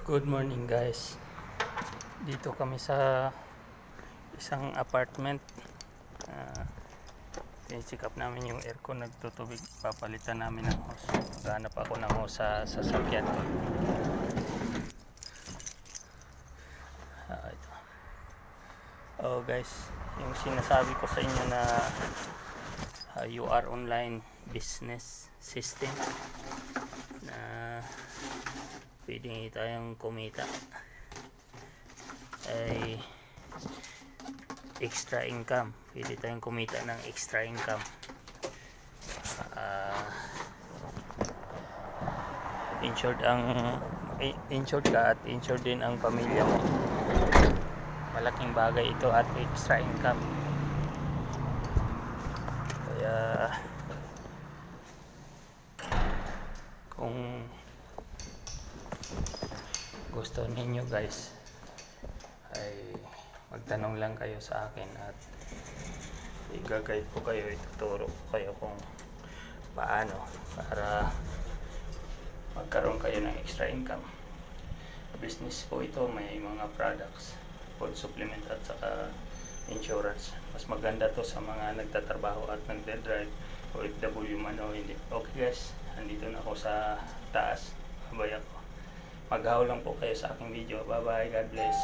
Good morning guys. Dito kami sa isang apartment. Check up namin yung aircon, nagtutubig. Papalitan namin ng hose. Maghanap ako ng hose sa sasakyan ko. Ito. Oh guys, yung sinasabi ko sa inyo na UR online business system na pwede tayong kumita ay extra income. Pwede tayong kumita ng extra income. Insured ka at insured din ang pamilya mo. Malaking bagay ito at extra income. Kaya kung gusto ninyo guys ay magtanong lang kayo sa akin at i-guide ko kayo, ituturo ko kayo kung paano para magkaroon kayo ng extra income. Business po ito, may mga products, food supplement at saka insurance. Mas maganda to sa mga nagtatrabaho at nagde-drive o OFW man o hindi. Okay guys, andito na ako sa taas. Babay ako. Maghaw lang po kayo sa aking video. Bye bye, God bless.